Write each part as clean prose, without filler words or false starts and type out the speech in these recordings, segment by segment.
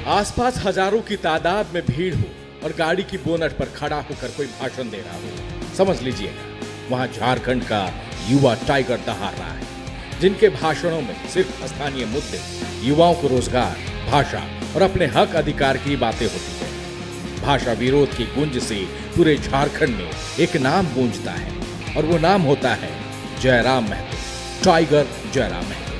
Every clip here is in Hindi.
आसपास हजारों की तादाद में भीड़ हो और गाड़ी की बोनट पर खड़ा होकर कोई भाषण दे रहा हो, समझ लीजिएगा वहां झारखंड का युवा टाइगर दहाड़ रहा है, जिनके भाषणों में सिर्फ स्थानीय मुद्दे, युवाओं को रोजगार, भाषा और अपने हक अधिकार की बातें होती है। भाषा विरोध की गूंज से पूरे झारखंड में एक नाम गूंजता है और वो नाम होता है जयराम महतो, टाइगर जयराम महतो।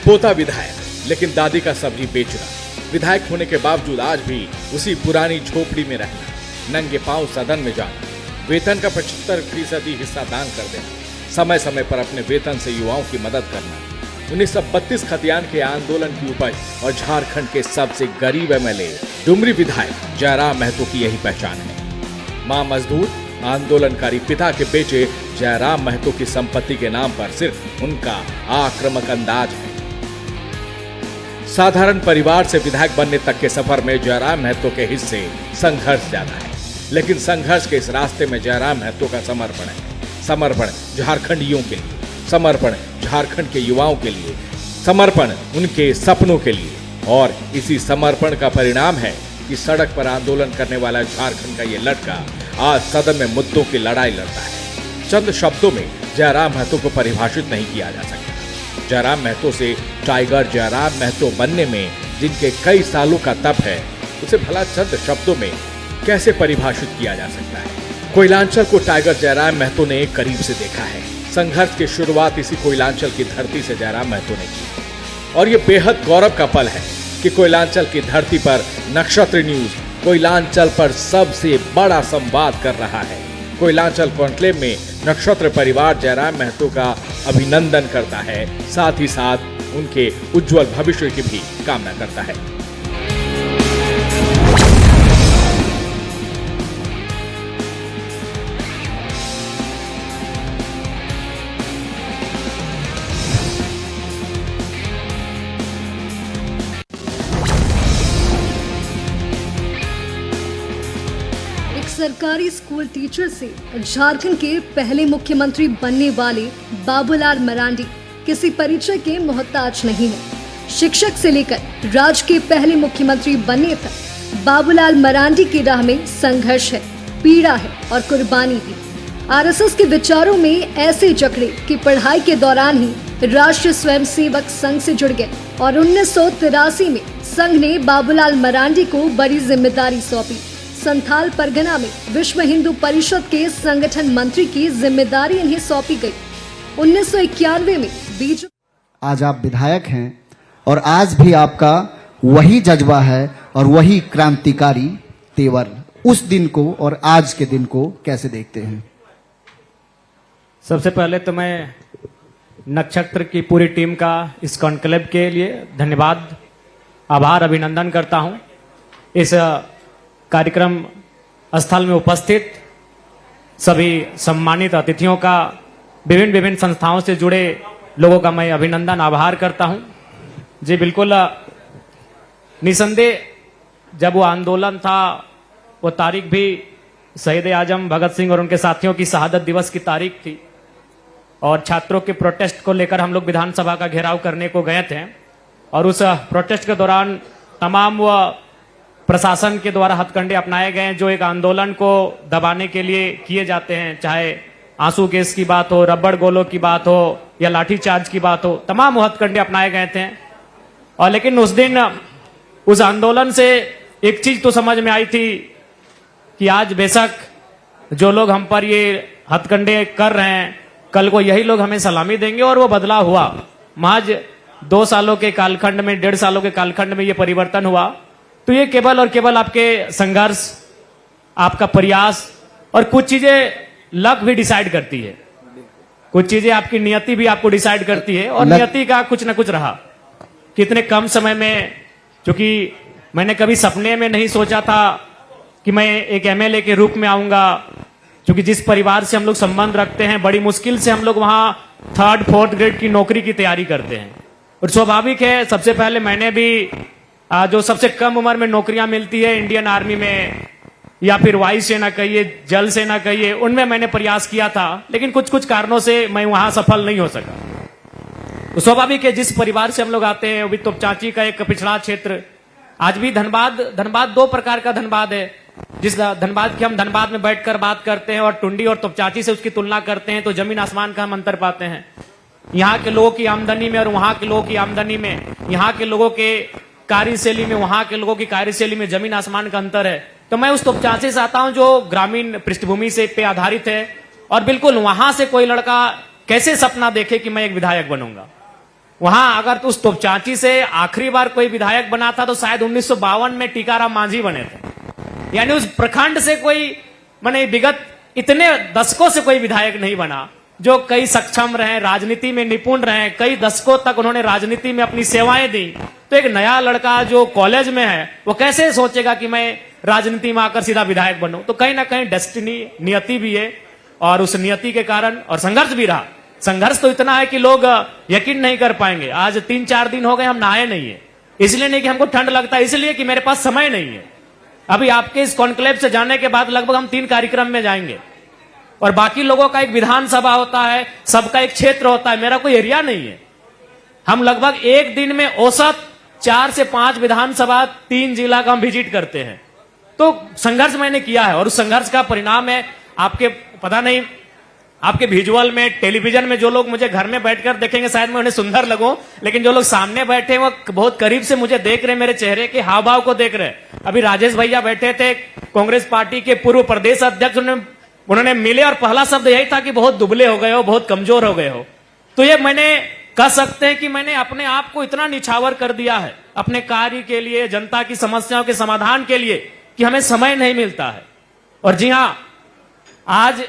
पोता विधायक लेकिन दादी का सब्जी बेचना, विधायक होने के बावजूद आज भी उसी पुरानी झोपड़ी में रहना, नंगे पांव सदन में जाना, वेतन का 75% हिस्सा दान कर देना, समय समय पर अपने वेतन से युवाओं की मदद करना, 1932 खतियान के आंदोलन की उपज और झारखंड के सबसे गरीब एमएलए डुमरी विधायक जयराम महतो की यही पहचान है। मां मजदूर आंदोलनकारी पिता के बेटे जयराम महतो की संपत्ति के नाम पर सिर्फ उनका आक्रामक अंदाज है। साधारण परिवार से विधायक बनने तक के सफर में जयराम महतो के हिस्से संघर्ष ज्यादा है, लेकिन संघर्ष के इस रास्ते में जयराम महतो का समर्पण है। समर्पण झारखंडियों के लिए, समर्पण झारखंड के युवाओं के लिए, समर्पण उनके सपनों के लिए, और इसी समर्पण का परिणाम है कि सड़क पर आंदोलन करने वाला झारखंड का ये लड़का आज सदन में मुद्दों की लड़ाई लड़ता है। चंद शब्दों में जयराम महतो को परिभाषित नहीं किया जा सकता। जयराम महतो से टाइगर जयराम महतो बनने में जिनके कई सालों का तप है, उसे भला चंद शब्दों में कैसे परिभाषित किया जा सकता है। कोयलांचल को टाइगर जयराम महतो ने करीब से देखा है। संघर्ष की शुरुआत इसी कोयलांचल की धरती से जयराम महतो ने की, और ये बेहद गौरव का पल है कि कोयलांचल की धरती पर नक्षत्र न्यूज कोयलांचल पर सबसे बड़ा संवाद कर रहा है। कोयलांचल कॉन्क्लेव में नक्षत्र परिवार जयराम महतो का अभिनंदन करता है, साथ ही साथ उनके उज्जवल भविष्य की भी कामना करता है। सरकारी स्कूल टीचर से झारखंड के पहले मुख्यमंत्री बनने वाले बाबूलाल मरांडी किसी परिचय के मोहताज नहीं है। शिक्षक से लेकर राज्य के पहले मुख्यमंत्री बनने तक बाबूलाल मरांडी की राह में संघर्ष है, पीड़ा है और कुर्बानी भी। आरएसएस के विचारों में ऐसे जकड़े कि पढ़ाई के दौरान ही राष्ट्रीय स्वयंसेवक संघ से जुड़ गए और 1983 में संघ ने बाबूलाल मरांडी को बड़ी जिम्मेदारी सौंपी। संथाल परगना में विश्व हिंदू परिषद के संगठन मंत्री की जिम्मेदारी इन्हें सौंपी गई। 1991 में बीच आज आप विधायक हैं और आज भी आपका वही जज्बा है और वही क्रांतिकारी तेवर। उस दिन को और आज के दिन को कैसे देखते हैं? सबसे पहले तो मैं नक्षत्र की पूरी टीम का इस कॉन्क्लेव के लिए धन्यवाद, आभार, अभिनंदन करता हूं। इस कार्यक्रम स्थल में उपस्थित सभी सम्मानित अतिथियों का, विभिन्न संस्थाओं से जुड़े लोगों का मैं अभिनंदन, आभार करता हूं। जी बिल्कुल, निसंदेह जब वो आंदोलन था, वो तारीख भी शहीद आजम भगत सिंह और उनके साथियों की शहादत दिवस की तारीख थी, और छात्रों के प्रोटेस्ट को लेकर हम लोग विधानसभा का घेराव करने को गए थे। और उस प्रोटेस्ट के दौरान तमाम वो प्रशासन के द्वारा हथकंडे अपनाए गए जो एक आंदोलन को दबाने के लिए किए जाते हैं, चाहे आंसू गैस की बात हो, रबड़ गोलों की बात हो या लाठीचार्ज की बात हो, तमाम हथकंडे अपनाए गए थे। और लेकिन उस दिन उस आंदोलन से एक चीज तो समझ में आई थी कि आज बेशक जो लोग हम पर ये हथकंडे कर रहे हैं, कल को यही लोग हमें सलामी देंगे, और वो बदलाव हुआ। महज 2 सालों के कालखंड में, 1.5 सालों के कालखंड में ये परिवर्तन हुआ। तो ये केवल और केवल आपके संघर्ष, आपका प्रयास और कुछ चीजें लक भी डिसाइड करती है, कुछ चीजें आपकी नियति भी आपको डिसाइड करती है, और नियति का कुछ ना कुछ रहा। कितने कम समय में, क्योंकि मैंने कभी सपने में नहीं सोचा था कि मैं एक एमएलए के रूप में आऊंगा, क्योंकि जिस परिवार से हम लोग संबंध रखते हैं, बड़ी मुश्किल से हम लोग वहां 3rd 4th ग्रेड की नौकरी की तैयारी करते हैं। और स्वाभाविक है, सबसे पहले मैंने भी जो सबसे कम उम्र में नौकरियां मिलती है इंडियन आर्मी में या फिर वायु सेना कहिए, जल सेना कहिए, उनमें मैंने प्रयास किया था, लेकिन कुछ कुछ कारणों से मैं वहां सफल नहीं हो सका। तो स्वाभाविक है, जिस परिवार से हम लोग आते हैं, अभी तो चाची का एक पिछड़ा क्षेत्र आज भी धनबाद दो प्रकार का धनबाद है। जिस धनबाद की हम धनबाद में बैठकर बात करते हैं और टुंडी और तोपचाची से उसकी तुलना करते हैं तो जमीन आसमान का हम अंतर पाते हैं। यहाँ के लोगों की आमदनी में और वहां के लोगों की आमदनी में, यहाँ के लोगों के कार्यशैली में, वहां के लोगों की कार्यशैली में जमीन आसमान का अंतर है। तो मैं उस तोपचाची से आता हूं जो ग्रामीण पृष्ठभूमि से पे आधारित है, और बिल्कुल वहां से कोई लड़का कैसे सपना देखे कि मैं एक विधायक बनूंगा। वहां अगर तो उस तोपचाची से आखिरी बार कोई विधायक बना था तो शायद 1952 में टीकाराम मांझी बने थे। यानी उस प्रखंड से कोई माने विगत इतने दशकों से कोई विधायक नहीं बना जो कई सक्षम रहे, राजनीति में निपुण रहे, कई दशकों तक उन्होंने राजनीति में अपनी सेवाएं दी। तो एक नया लड़का जो कॉलेज में है वो कैसे सोचेगा कि मैं राजनीति में आकर सीधा विधायक बनूं। तो कहीं ना कहीं डेस्टिनी, नियति भी है, और उस नियति के कारण और संघर्ष भी रहा। संघर्ष तो इतना है कि लोग यकीन नहीं कर पाएंगे। आज 3-4 दिन हो गए हम नहाए नहीं है, इसलिए नहीं कि हमको ठंड लगता है, इसलिए कि मेरे पास समय नहीं है। अभी आपके इस कॉन्क्लेव से जाने के बाद लगभग हम 3 कार्यक्रम में जाएंगे, और बाकी लोगों का एक विधानसभा होता है, सबका एक क्षेत्र होता है, मेरा कोई एरिया नहीं है। हम लगभग एक दिन में औसत 4 से 5 विधानसभा, 3 जिला का हम विजिट करते हैं। तो संघर्ष मैंने किया है, और उस संघर्ष का परिणाम है आपके पता नहीं, आपके विजुअल में, टेलीविजन में जो लोग मुझे घर में बैठकर देखेंगे शायद मैं उन्हें सुंदर लगूं, लेकिन जो लोग सामने बैठे हैं वो बहुत करीब से मुझे देख रहे हैं, मेरे चेहरे के हाव भाव को देख रहे हैं। अभी राजेश भैया बैठे थे, कांग्रेस पार्टी के पूर्व प्रदेश अध्यक्ष, उन्होंने मिले और पहला शब्द यही था कि बहुत दुबले हो गए हो, बहुत कमजोर हो गए हो। तो ये मैंने कह सकते हैं कि मैंने अपने आप को इतना निछावर कर दिया है अपने कार्य के लिए, जनता की समस्याओं के समाधान के लिए, कि हमें समय नहीं मिलता है। और जी हां, आज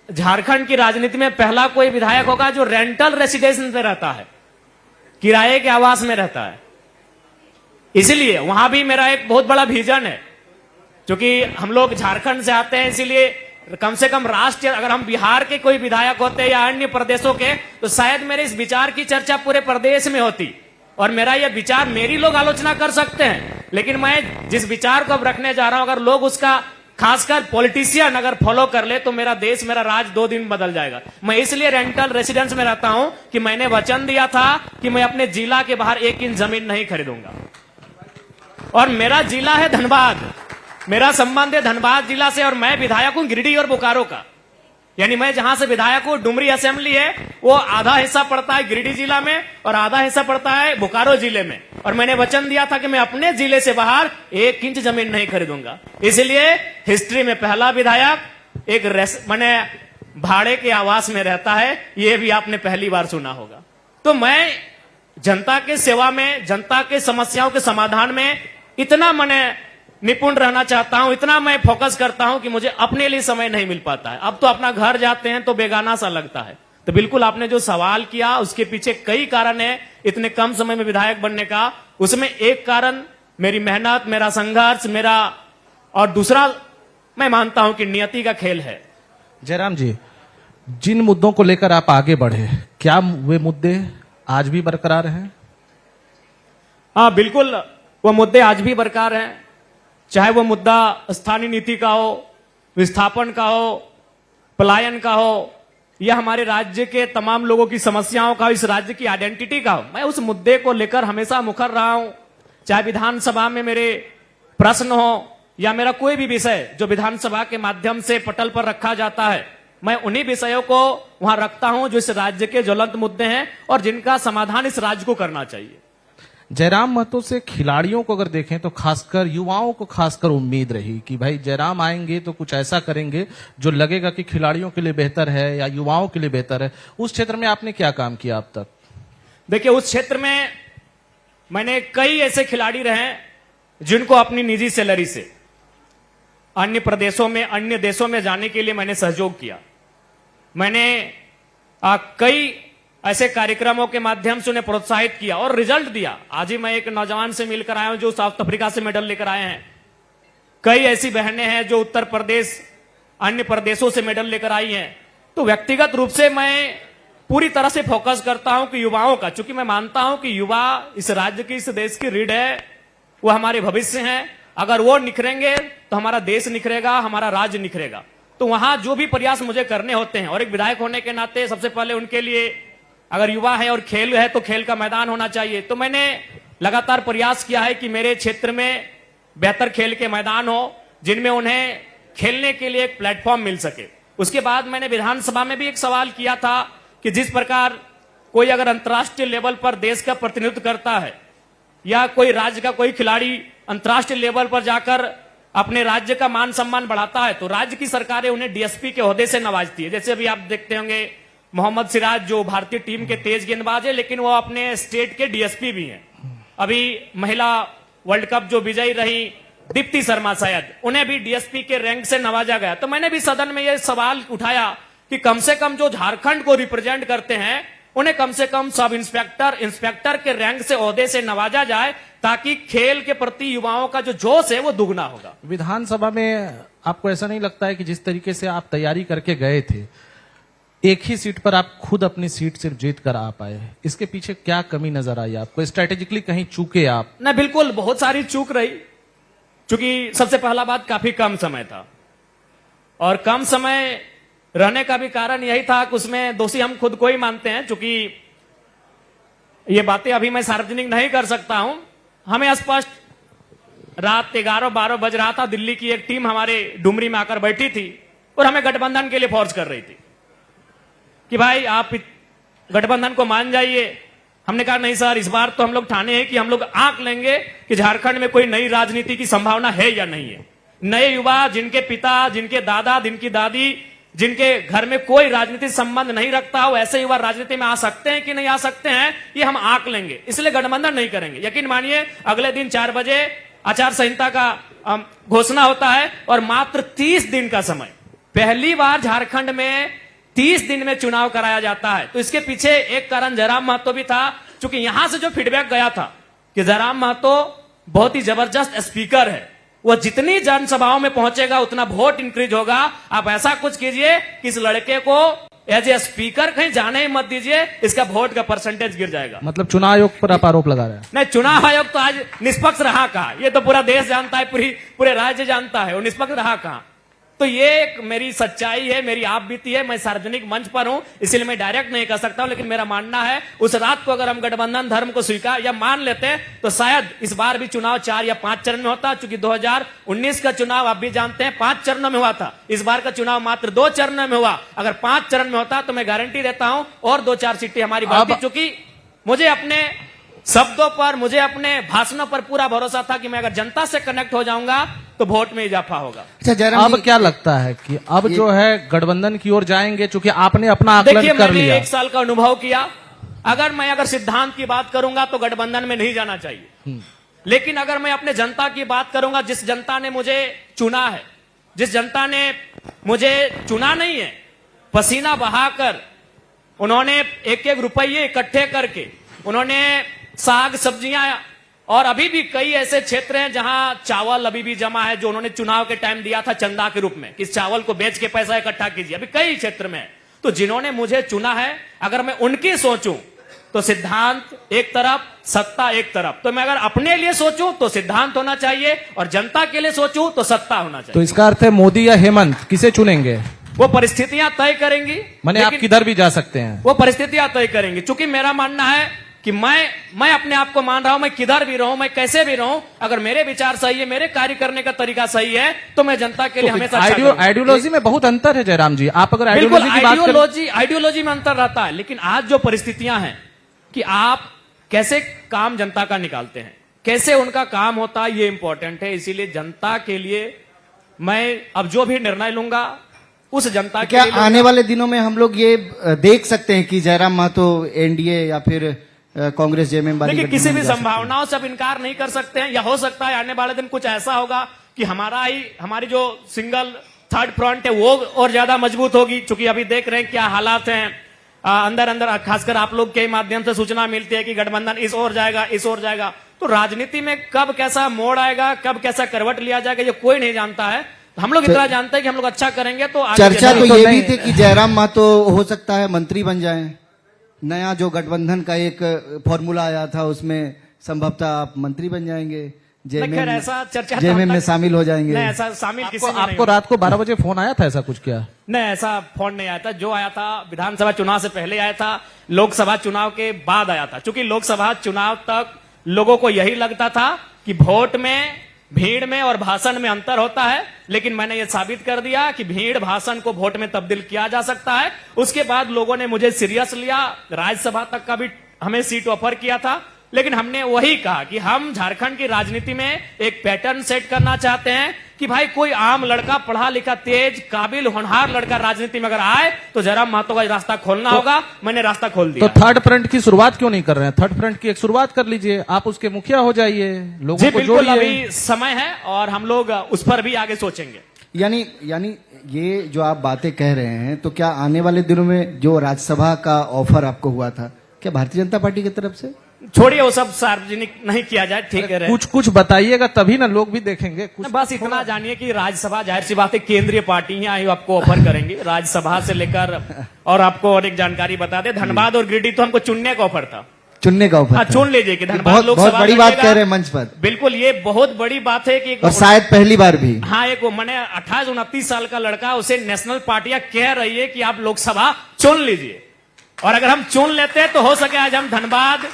झारखंड की राजनीति में पहला कोई विधायक होगा जो रेंटल रेसिडेंस में रहता है, किराए के आवास में रहता है। इसलिए वहां भी मेरा एक बहुत बड़ा विजन है, क्योंकि हम लोग झारखंड से आते हैं, इसीलिए कम से कम राष्ट्रीय, अगर हम बिहार के कोई विधायक होते या अन्य प्रदेशों के, तो शायद मेरे इस विचार की चर्चा पूरे प्रदेश में होती, और मेरा यह विचार मेरी लोग आलोचना कर सकते हैं, लेकिन मैं जिस विचार को अब रखने जा रहा हूं, अगर लोग उसका, खासकर पॉलिटिशियन अगर फॉलो कर ले, तो मेरा देश, मेरा राज्य 2 दिन बदल जाएगा। मैं इसलिए रेंटल रेसिडेंस में रहता हूं कि मैंने वचन दिया था कि मैं अपने जिला के बाहर 1 इंच जमीन नहीं खरीदूंगा। और मेरा जिला है धनबाद, मेरा संबंध है धनबाद जिला से, और मैं विधायक हूं गिरिडीह और बोकारो का। यानी मैं जहां से विधायक हूं, डुमरी असेंबली है, वो आधा हिस्सा पड़ता है गिरिडीह जिला में और आधा हिस्सा पड़ता है बोकारो जिले में। और मैंने वचन दिया था कि मैं अपने जिले से बाहर 1 इंच जमीन नहीं खरीदूंगा। इसलिए हिस्ट्री में पहला विधायक एक मैंने भाड़े के आवास में रहता है, यह भी आपने पहली बार सुना होगा। तो मैं जनता के सेवा में, जनता के समस्याओं के समाधान में इतना मैंने निपुण रहना चाहता हूं, इतना मैं फोकस करता हूं कि मुझे अपने लिए समय नहीं मिल पाता है। अब तो अपना घर जाते हैं तो बेगाना सा लगता है। तो बिल्कुल आपने जो सवाल किया उसके पीछे कई कारण है इतने कम समय में विधायक बनने का। उसमें एक कारण मेरी मेहनत, मेरा संघर्ष, मेरा, और दूसरा मैं मानता हूं कि नियति का खेल है। जयराम जी, जिन मुद्दों को लेकर आप आगे बढ़े, क्या वे मुद्दे आज भी बरकरार हैं? हाँ, बिल्कुल वो मुद्दे आज भी बरकरार हैं। चाहे वो मुद्दा स्थानीय नीति का हो, विस्थापन का हो, पलायन का हो, या हमारे राज्य के तमाम लोगों की समस्याओं का, इस राज्य की आइडेंटिटी का हो, मैं उस मुद्दे को लेकर हमेशा मुखर रहा हूं। चाहे विधानसभा में मेरे प्रश्न हो या मेरा कोई भी विषय जो विधानसभा के माध्यम से पटल पर रखा जाता है, मैं उन्हीं विषयों को वहां रखता हूं जो इस राज्य के ज्वलंत मुद्दे हैं और जिनका समाधान इस राज्य को करना चाहिए। जयराम महतो से खिलाड़ियों को अगर देखें तो खासकर युवाओं को खासकर उम्मीद रही कि भाई जयराम आएंगे तो कुछ ऐसा करेंगे जो लगेगा कि खिलाड़ियों के लिए बेहतर है या युवाओं के लिए बेहतर है। उस क्षेत्र में आपने क्या काम किया अब तक? देखिए, उस क्षेत्र में मैंने कई ऐसे खिलाड़ी रहे जिनको अपनी निजी सैलरी से अन्य प्रदेशों में, अन्य देशों में जाने के लिए मैंने सहयोग किया। मैंने कई ऐसे कार्यक्रमों के माध्यम से उन्हें प्रोत्साहित किया और रिजल्ट दिया। आज ही मैं एक नौजवान से मिलकर आया हूं जो साउथ अफ्रीका से मेडल लेकर आए हैं। कई ऐसी बहनें हैं जो उत्तर प्रदेश, अन्य प्रदेशों से मेडल लेकर आई हैं। तो व्यक्तिगत रूप से मैं पूरी तरह से फोकस करता हूं कि युवाओं का, चूंकि मैं मानता हूं कि युवा इस राज्य की, इस देश की रीढ़ है, वो हमारे भविष्य हैं। अगर वो निखरेंगे तो हमारा देश निखरेगा, हमारा राज्य निखरेगा। तो वहां जो भी प्रयास मुझे करने होते हैं, और एक विधायक होने के नाते सबसे पहले उनके लिए, अगर युवा है और खेल है तो खेल का मैदान होना चाहिए। तो मैंने लगातार प्रयास किया है कि मेरे क्षेत्र में बेहतर खेल के मैदान हो, जिनमें उन्हें खेलने के लिए एक प्लेटफॉर्म मिल सके। उसके बाद मैंने विधानसभा में भी एक सवाल किया था कि जिस प्रकार कोई अगर अंतर्राष्ट्रीय लेवल पर देश का प्रतिनिधित्व करता है या कोई राज्य का कोई खिलाड़ी अंतर्राष्ट्रीय लेवल पर जाकर अपने राज्य का मान सम्मान बढ़ाता है, तो राज्य की सरकारें उन्हें डीएसपी के ओहदे से नवाजती है। जैसे अभी आप देखते होंगे मोहम्मद सिराज जो भारतीय टीम के तेज गेंदबाज है, लेकिन वो अपने स्टेट के डीएसपी भी हैं। अभी महिला वर्ल्ड कप जो विजयी रही दीप्ति शर्मा, शायद उन्हें भी डीएसपी के रैंक से नवाजा गया। तो मैंने भी सदन में यह सवाल उठाया कि कम से कम जो झारखंड को रिप्रेजेंट करते हैं उन्हें कम से कम सब इंस्पेक्टर के रैंक से ओहदे से नवाजा जाए, ताकि खेल के प्रति युवाओं का जो जोश है वो दुगना होगा। विधानसभा में आपको ऐसा नहीं लगता है कि जिस तरीके से आप तैयारी करके गए थे, एक ही सीट पर आप खुद अपनी सीट सिर्फ जीत कर आ पाए, इसके पीछे क्या कमी नजर आई आपको? स्ट्रेटेजिकली कहीं चूके आप? ना, बिल्कुल बहुत सारी चूक रही। क्योंकि सबसे पहला बात काफी कम समय था, और कम समय रहने का भी कारण यही था कि उसमें दोषी हम खुद को ही मानते हैं। चूंकि ये बातें अभी मैं सार्वजनिक नहीं कर सकता हूं। हमें स्पष्ट रात 11-12 बज रहा था, दिल्ली की एक टीम हमारे डुमरी में आकर बैठी थी और हमें गठबंधन के लिए फोर्स कर रही थी कि भाई आप गठबंधन को मान जाइए। हमने कहा नहीं सर, इस बार तो हम लोग ठाने हैं कि हम लोग आंक लेंगे कि झारखंड में कोई नई राजनीति की संभावना है या नहीं है। नए युवा जिनके पिता, जिनके दादा, जिनकी दादी, जिनके घर में कोई राजनीतिक संबंध नहीं रखता हो, ऐसे युवा राजनीति में आ सकते हैं कि नहीं आ सकते हैं, ये हम आंक लेंगे, इसलिए गठबंधन नहीं करेंगे। यकीन मानिए अगले दिन 4 बजे आचार संहिता का घोषणा होता है और मात्र 30 दिन का समय, पहली बार झारखंड में 30 दिन में चुनाव कराया जाता है। तो इसके पीछे एक कारण जयराम महतो भी था, क्योंकि यहां से जो फीडबैक गया था कि जयराम महतो बहुत ही जबरदस्त स्पीकर है, वो जितनी जनसभाओं में पहुंचेगा उतना वोट इंक्रीज होगा। आप ऐसा कुछ कीजिए कि इस लड़के को एज ए स्पीकर कहीं जाने ही मत दीजिए, इसका वोट का परसेंटेज गिर जाएगा। मतलब चुनाव आयोग पर आप आरोप लगा रहे हैं? नहीं, चुनाव आयोग तो आज निष्पक्ष रहा कहां, ये तो पूरा देश जानता है, पूरे राज्य जानता है वो निष्पक्ष रहा कहां। तो ये एक मेरी सच्चाई है, मेरी आप बीती है। मैं सार्वजनिक मंच पर हूं, इसलिए मैं डायरेक्ट नहीं कह सकता हूं, लेकिन मेरा मानना है उस रात को अगर हम गठबंधन धर्म को स्वीकार या मान लेते तो शायद इस बार भी चुनाव 4 या 5 चरण में होता। चूंकि 2019 का चुनाव आप भी जानते हैं 5 चरणों में हुआ था, इस बार का चुनाव मात्र 2 चरणों में हुआ। अगर 5 चरण में होता तो मैं गारंटी देता हूं और 2-4 सीटें हमारी बढ़ती। चूंकि मुझे अपने शब्दों पर, मुझे अपने भाषणों पर पूरा भरोसा था कि मैं अगर जनता से कनेक्ट हो जाऊंगा तो वोट में इजाफा होगा। अच्छा जयराम अब जी, क्या लगता है कि अब जो है गठबंधन की ओर जाएंगे, चूंकि आपने अपना आकलन कर मैंने लिया? 1 साल का अनुभव किया। अगर सिद्धांत की बात करूंगा तो गठबंधन में नहीं जाना चाहिए, लेकिन अगर मैं अपने जनता की बात करूंगा, जिस जनता ने मुझे चुना है, जिस जनता ने मुझे चुना नहीं है, पसीना बहाकर उन्होंने एक रुपये इकट्ठे करके उन्होंने साग सब्जियां, और अभी भी कई ऐसे क्षेत्र हैं जहां चावल अभी भी जमा है, जो उन्होंने चुनाव के टाइम दिया था चंदा के रूप में कि इस चावल को बेच के पैसा इकट्ठा कीजिए, अभी कई क्षेत्र में। तो जिन्होंने मुझे चुना है, अगर मैं उनकी सोचूं तो सिद्धांत एक तरफ, सत्ता एक तरफ। तो मैं अगर अपने लिए सोचूं तो सिद्धांत होना चाहिए, और जनता के लिए सोचूं तो सत्ता होना चाहिए। तो इसका अर्थ है मोदी या हेमंत, किसे चुनेंगे? वो परिस्थितियां तय करेंगी। माने आप किधर भी जा सकते हैं? वो परिस्थितियां तय करेंगी। चूंकि मेरा मानना है कि मैं अपने आप को मान रहा हूं, मैं किधर भी रहूं, मैं कैसे भी रहूं, अगर मेरे विचार सही है, मेरे कार्य करने का तरीका सही है, तो मैं जनता के लिए हमेशा आइडियोलॉजी में बहुत अंतर है जयराम जी। आप अगर आइडियोलॉजी की बात करें, आइडियोलॉजी में अंतर रहता है, लेकिन आज जो परिस्थितियां हैं कि आप कैसे काम जनता का निकालते हैं, कैसे उनका काम होता है, ये इंपॉर्टेंट है। इसीलिए जनता के लिए मैं अब जो भी निर्णय लूंगा उस जनता क्या के लिए आने वाले दिनों में हम लोग ये देख सकते हैं कि जयराम महतो एनडीए या फिर कांग्रेस जेएमएम वाली देखिए, किसी गठबंधन भी में जा सकते हैं? संभावनाओं से अब इनकार नहीं कर सकते हैं, या हो सकता है आने वाले दिन कुछ ऐसा होगा कि हमारी जो सिंगल थर्ड फ्रंट है वो और ज्यादा मजबूत होगी। चूंकि अभी देख रहे हैं क्या हालात हैं अंदर, खासकर आप लोग के माध्यम से सूचना मिलती है कि गठबंधन इस ओर जाएगा, इस ओर जाएगा। तो राजनीति में कब कैसा मोड़ आएगा, कब कैसा करवट लिया जाएगा, ये कोई नहीं जानता है। हम लोग इतना जानते हैं कि हम लोग अच्छा करेंगे तो आगे चर्चा तो चलेंगे। ये भी थी कि जयराम महतो हो सकता है मंत्री बन जाएं। नया जो गठबंधन का एक फॉर्मूला आया था उसमें संभवतः आप मंत्री बन जाएंगे, खैर ऐसा चर्चा जेएमएम में शामिल हो जाएंगे। नहीं, ऐसा शामिल किसी में नहीं आपको रात को 12 बजे फोन आया था, ऐसा कुछ क्या? नहीं, ऐसा फोन नहीं आया था। जो आया था विधानसभा चुनाव से पहले आया था, लोकसभा चुनाव के बाद आया था। चूंकि लोकसभा चुनाव तक लोगों को यही लगता था कि वोट में, भीड़ में और भाषण में अंतर होता है, लेकिन मैंने ये साबित कर दिया कि भीड़ भाषण को वोट में तब्दील किया जा सकता है। उसके बाद लोगों ने मुझे सीरियस लिया, राज्यसभा तक का भी हमें सीट ऑफर किया था, लेकिन हमने वही कहा कि हम झारखंड की राजनीति में एक पैटर्न सेट करना चाहते हैं कि भाई कोई आम लड़का, पढ़ा लिखा, तेज, काबिल, होनहार लड़का राजनीति में अगर आए तो जयराम महतो का रास्ता खोलना होगा। मैंने रास्ता खोल दिया। तो थर्ड फ्रंट की शुरुआत क्यों नहीं कर रहे हैं? थर्ड फ्रंट की एक शुरुआत कर लीजिए, आप उसके मुखिया हो जाइए, लोगों जी को बिल्कुल, जोड़िए। अभी समय है और हम लोग उस पर भी आगे सोचेंगे। यानी ये जो आप बातें कह रहे हैं, तो क्या आने वाले दिनों में जो राज्यसभा का ऑफर आपको हुआ था, क्या भारतीय जनता पार्टी की तरफ से? छोड़िए, वो सब सार्वजनिक नहीं किया जाए, ठीक है। कुछ बताइएगा तभी ना लोग भी देखेंगे। बस इतना जानिए कि राज्यसभा, जाहिर सी बात है, केंद्रीय पार्टियां ही आपको ऑफर करेंगी राज्यसभा से लेकर। और आपको और एक जानकारी बता दे, धनबाद और गिरिडीह तो हमको चुनने का ऑफर था। चुनने का ऑफर हाँ, था। चुन लीजिए कि धनबाद बहुत लोकसभा बड़ी बात लड़ेगा। कह रहे हैं मंच पर। बिल्कुल, ये बहुत बड़ी बात है कि और शायद पहली बार भी। हाँ, एक मैंने 28-29 साल का लड़का, उसे नेशनल पार्टियां कह रही है कि आप लोकसभा चुन लीजिए। और अगर हम चुन लेते तो हो सके आज हम धनबाद,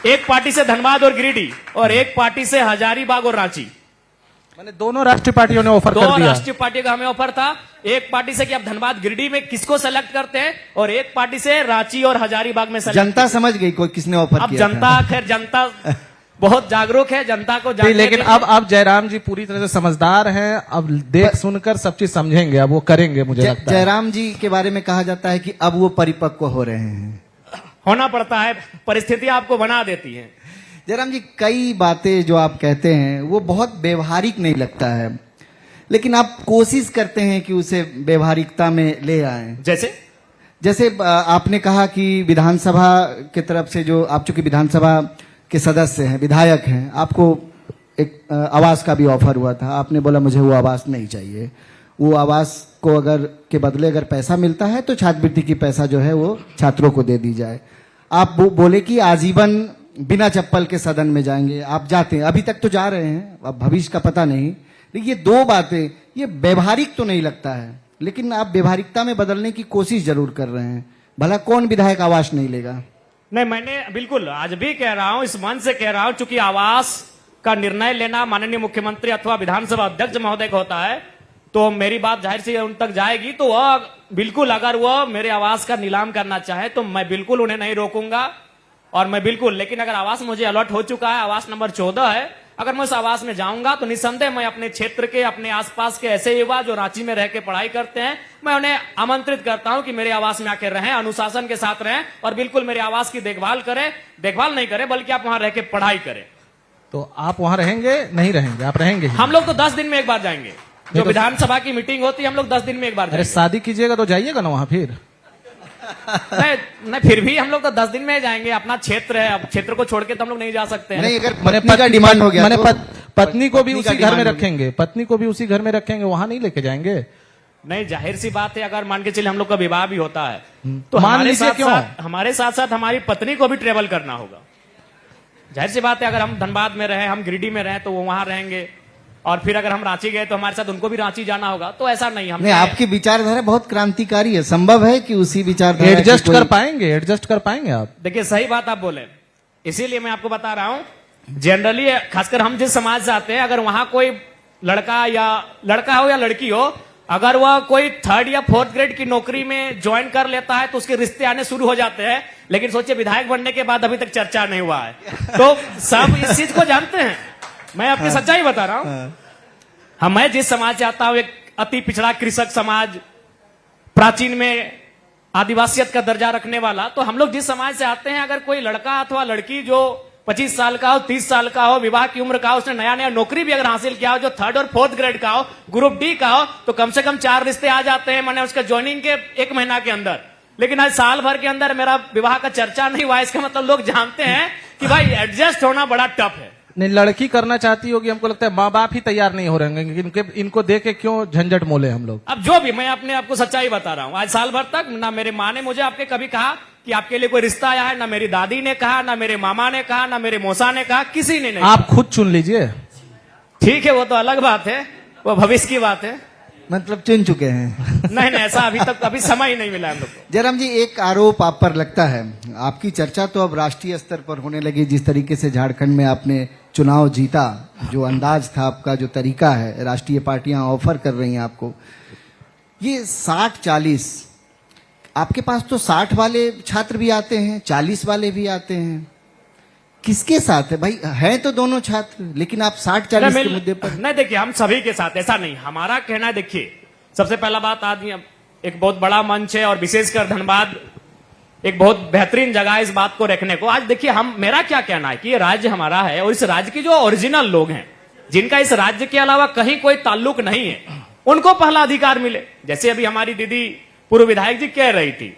एक पार्टी से धनबाद और गिरिडीह और एक पार्टी से हजारीबाग और रांची, मैंने दोनों राष्ट्रीय पार्टियों ने ऑफर दो कर दिया। राष्ट्रीय पार्टी का हमें ऑफर था। एक पार्टी से कि आप धनबाद गिरिडीह में किसको सेलेक्ट करते हैं, और एक पार्टी से रांची और हजारीबाग में सेलेक्ट। जनता समझ गई कोई किसने ऑफर अब किया जनता, खैर जनता बहुत जागरूक है, जनता को नहीं, लेकिन दीजिए। अब जयराम जी पूरी तरह से समझदार हैं, अब देख सुनकर सब चीज समझेंगे, अब वो करेंगे मुझे लगता है। जयराम जी के बारे में कहा जाता है कि अब वो परिपक्व हो रहे हैं। होना पड़ता है, परिस्थितियां आपको बना देती हैं। जयराम जी, कई बातें जो आप कहते हैं वो बहुत व्यवहारिक नहीं लगता है, लेकिन आप कोशिश करते हैं कि उसे व्यवहारिकता में ले आए। जैसे आपने कहा कि विधानसभा की तरफ से, जो आप चूंकि विधानसभा के सदस्य हैं, विधायक हैं, आपको एक आवास का भी ऑफर हुआ था। आपने बोला मुझे वो आवास नहीं चाहिए, वो आवास को अगर के बदले अगर पैसा मिलता है तो छात्रवृत्ति की पैसा जो है वो छात्रों को दे दी जाए। आप बोले कि आजीवन बिना चप्पल के सदन में जाएंगे। आप जाते हैं, अभी तक तो जा रहे हैं, अब भविष्य का पता नहीं, लेकिन ये दो बातें, ये व्यवहारिक तो नहीं लगता है, लेकिन आप व्यवहारिकता में बदलने की कोशिश जरूर कर रहे हैं। भला कौन विधायक आवास नहीं लेगा? नहीं, मैंने बिल्कुल आज भी कह रहा हूं, इस मंच से कह रहा हूं, चूंकि आवास का निर्णय लेना माननीय मुख्यमंत्री अथवा विधानसभा अध्यक्ष महोदय का होता है, तो मेरी बात जाहिर से उन तक जाएगी। तो वह बिल्कुल, अगर वह मेरे आवास का नीलाम करना चाहे तो मैं बिल्कुल उन्हें नहीं रोकूंगा। और मैं बिल्कुल, लेकिन अगर आवास मुझे अलॉट हो चुका है, आवास नंबर 14 है, अगर मैं उस आवास में जाऊंगा तो निस्संदेह मैं अपने क्षेत्र के, अपने आसपास के ऐसे युवा जो रांची में रह के पढ़ाई करते हैं, मैं उन्हें आमंत्रित करता हूं कि मेरे आवास में आकर रहें, अनुशासन के साथ रहें और बिल्कुल मेरे आवास की देखभाल करें। देखभाल नहीं करें, बल्कि आप वहां रह के पढ़ाई करें। तो आप वहां रहेंगे? नहीं रहेंगे? आप रहेंगे ही? हम लोग तो 10 दिन में एक बार जाएंगे। जो विधानसभा की मीटिंग होती है, हम लोग 10 दिन में एक बार अरे जाएंगे। शादी कीजिएगा तो जाइएगा ना वहां फिर। नहीं, फिर भी हम लोग तो 10 दिन में जाएंगे। अपना क्षेत्र है, अब क्षेत्र को छोड़ के तो हम लोग नहीं जा सकते हैं। नहीं, अगर पत्नी का डिमांड हो गया मैंने तो पत्नी को भी पत्नी का उसी घर में डिमांड हो रखेंगे, पत्नी को भी उसी घर में रखेंगे, वहां नहीं लेके जाएंगे? नहीं, जाहिर सी बात है, अगर मान के चलिए हम लोग का विवाह भी होता है तो मान हमारे लीजिए साथ क्यों? साथ हमारे साथ साथ हमारी पत्नी को भी ट्रेवल करना होगा। जाहिर सी बात है, अगर हम धनबाद में रहे, हम गिरिडीह में रहे, तो वो वहां रहेंगे, और फिर अगर हम रांची गए तो हमारे साथ उनको भी रांची जाना होगा। तो ऐसा नहीं, हम नहीं, आपकी विचारधारा बहुत क्रांतिकारी है। संभव है कि उसी विचारधारा की एडजस्ट कोई- कर पाएंगे? एडजस्ट कर पाएंगे आप? देखिए, सही बात आप बोले, इसीलिए मैं आपको बता रहा हूं, जनरली खासकर हम जिस समाज से आते हैं, अगर वहां कोई लड़का हो या लड़की हो, अगर वह कोई 3rd या 4th ग्रेड की नौकरी में ज्वाइन कर लेता है तो उसके रिश्ते आने शुरू हो जाते हैं। लेकिन सोचिए, विधायक बनने के बाद अभी तक चर्चा नहीं हुआ है। तो सब इस चीज को जानते हैं। मैं आपकी सच्चाई बता रहा हूं। मैं जिस समाज से आता हूं, एक अति पिछड़ा कृषक समाज, प्राचीन में आदिवासियत का दर्जा रखने वाला, तो हम लोग जिस समाज से आते हैं, अगर कोई लड़का अथवा लड़की जो 25 साल का हो, 30 साल का हो, विवाह की उम्र का हो, उसने नया नया नौकरी भी अगर हासिल किया हो, जो 3rd और 4th ग्रेड का हो, ग्रुप डी का हो, तो कम से कम 4 रिश्ते आ जाते हैं, मैंने उसका ज्वाइनिंग के 1 महीना के अंदर। लेकिन आज साल भर के अंदर मेरा विवाह का चर्चा नहीं हुआ, इसका मतलब लोग जानते हैं कि भाई एडजस्ट होना बड़ा टफ है। नहीं, लड़की करना चाहती होगी, हमको लगता है माँ बाप ही तैयार नहीं हो रहे होंगे, इनको देख के क्यों झंझट मोले हम लोग। अब जो भी, मैं अपने आपको सच्चाई बता रहा हूं, आज साल भर तक ना मेरे माँ ने मुझे आपके कभी कहा कि आपके लिए कोई रिश्ता आया है, ना मेरी दादी ने कहा, ना मेरे मामा ने कहा, ना मेरे मौसा ने कहा, किसी ने नहीं। आप खुद चुन लीजिए। ठीक है, वो तो अलग बात है, वो भविष्य की बात है। मतलब चुन चुके हैं। नहीं नहीं, ऐसा अभी समय ही नहीं मिला हम लोग को। जयराम जी, एक आरोप आप पर लगता है, आपकी चर्चा तो अब राष्ट्रीय स्तर पर होने लगी, जिस तरीके से झारखंड में आपने चुनाव जीता, जो अंदाज था आपका, जो तरीका है, राष्ट्रीय पार्टियां ऑफर कर रही हैं आपको, ये 60-40, आपके पास तो 60 वाले छात्र भी आते हैं, 40 वाले भी आते हैं, किसके साथ है भाई? है तो दोनों छात्र, लेकिन आप 60-40 के मुद्दे पर नहीं। देखिए, हम सभी के साथ ऐसा नहीं, हमारा कहना है, देखिए सबसे पहला बात, आज एक बहुत बड़ा मंच है और विशेषकर धनबाद एक बहुत बेहतरीन जगह है इस बात को रखने को। आज देखिए, मेरा क्या कहना है कि ये राज्य हमारा है और इस राज्य के जो ओरिजिनल लोग हैं, जिनका इस राज्य के अलावा कहीं कोई ताल्लुक नहीं है, उनको पहला अधिकार मिले। जैसे अभी हमारी दीदी पूर्व विधायक जी कह रही थी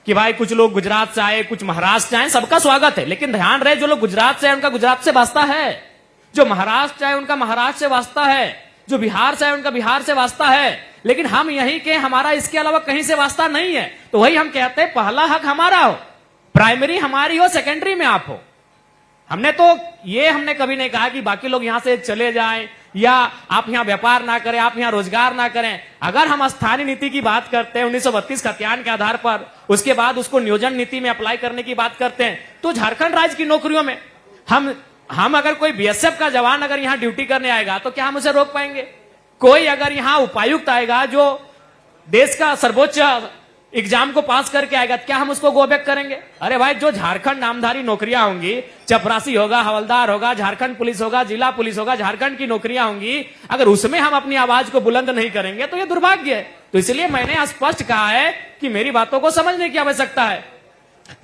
कि भाई कुछ लोग गुजरात से आए, कुछ महाराष्ट्र से आए, सबका स्वागत है, लेकिन ध्यान रहे, जो लोग गुजरात से आए उनका गुजरात से वास्ता है, जो महाराष्ट्र से आए उनका महाराष्ट्र से वास्ता है, जो बिहार से आए उनका बिहार से वास्ता है, लेकिन हम यहीं के, हमारा इसके अलावा कहीं से वास्ता नहीं है। तो वही हम कहते हैं, पहला हक हमारा हो, प्राइमरी हमारी हो, सेकेंडरी में आप हो। हमने कभी नहीं कहा कि बाकी लोग यहां से चले जाएं या आप यहां व्यापार ना करें, आप यहां रोजगार ना करें। अगर हम स्थानीय नीति की बात करते हैं 1932 खतियान के आधार पर, उसके बाद उसको नियोजन नीति में अप्लाई करने की बात करते हैं, तो झारखंड राज्य की नौकरियों में हम अगर कोई बीएसएफ का जवान अगर यहां ड्यूटी करने आएगा तो क्या हम उसे रोक पाएंगे? कोई अगर यहां उपायुक्त आएगा जो देश का सर्वोच्च एग्जाम को पास करके आएगा, क्या हम उसको गो बैक करेंगे? अरे भाई, जो झारखंड नामधारी नौकरियां होंगी, चपरासी होगा, हवलदार होगा, झारखंड पुलिस होगा, जिला पुलिस होगा, झारखंड की नौकरियां होंगी, अगर उसमें हम अपनी आवाज को बुलंद नहीं करेंगे तो ये दुर्भाग्य है। तो इसलिए मैंने स्पष्ट कहा है कि मेरी बातों को समझने की आवश्यकता है।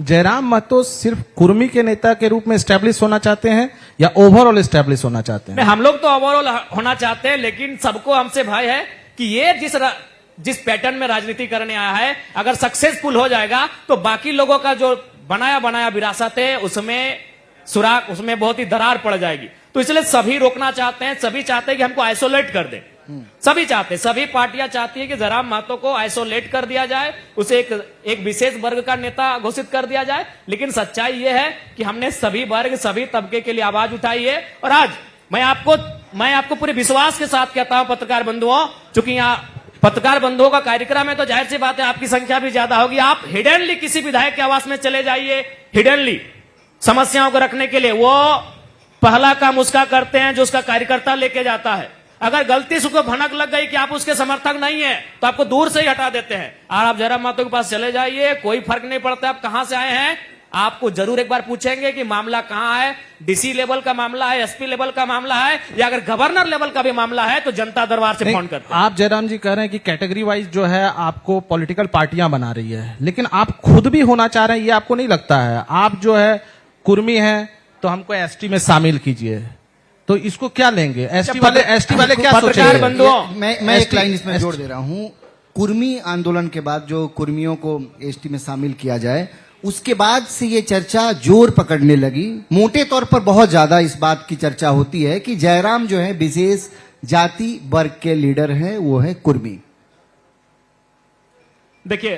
जयराम महतो सिर्फ कुर्मी के नेता के रूप में एस्टेब्लिश होना चाहते हैं या ओवरऑल एस्टेब्लिश होना चाहते हैं? हम लोग तो ओवरऑल होना चाहते हैं, लेकिन सबको हमसे भय है कि ये जिस पैटर्न में राजनीति करने आया है, अगर सक्सेसफुल हो जाएगा तो बाकी लोगों का जो बनाया बनाया विरासत है उसमें बहुत ही दरार पड़ जाएगी। तो इसलिए सभी रोकना चाहते हैं, सभी चाहते हैं कि हमको आइसोलेट कर दें, सभी चाहते हैं, सभी पार्टियां चाहती है कि जयराम महतो को आइसोलेट कर दिया जाए, उसे एक विशेष वर्ग का नेता घोषित कर दिया जाए। लेकिन सच्चाई यह है कि हमने सभी वर्ग, सभी तबके के लिए आवाज उठाई है। और आज मैं आपको पूरे विश्वास के साथ कहता हूं, पत्रकार बंधुओं, चूंकि यहाँ पत्रकार बंधुओं का कार्यक्रम है तो जाहिर सी बात है आपकी संख्या भी ज्यादा होगी। आप हिडनली किसी विधायक के आवास में चले जाइए, हिडनली समस्याओं को रखने के लिए वो पहला काम उसका करते हैं जो उसका कार्यकर्ता लेके जाता है। अगर गलती से उसको भनक लग गई कि आप उसके समर्थक नहीं है तो आपको दूर से ही हटा देते हैं। और आप जयराम महतो के पास चले जाइए, कोई फर्क नहीं पड़ता आप कहां से आए हैं, आपको जरूर एक बार पूछेंगे कि मामला कहां है, डीसी लेवल का मामला है, एसपी लेवल का मामला है, या अगर गवर्नर लेवल का भी मामला है तो जनता दरबार से फोन करते हैं। आप जयराम जी कह रहे हैं कि कैटेगरी वाइज जो है आपको पॉलिटिकल पार्टियां बना रही है, लेकिन आप खुद भी होना चाह रहे हैं, ये आपको नहीं लगता है? आप जो है कुर्मी हैं तो हमको एसटी में शामिल कीजिए, तो इसको क्या लेंगे? एसटी वाले क्या सोचेंगे? मैं एक लाइन इसमें जोड़ दे रहा हूं। कुर्मी आंदोलन के बाद जो कुर्मियों को एसटी में शामिल किया जाए, उसके बाद से ये चर्चा जोर पकड़ने लगी। मोटे तौर पर बहुत ज्यादा इस बात की चर्चा होती है कि जयराम जो है विशेष जाति वर्ग के लीडर हैं, वो है कुर्मी। देखिए,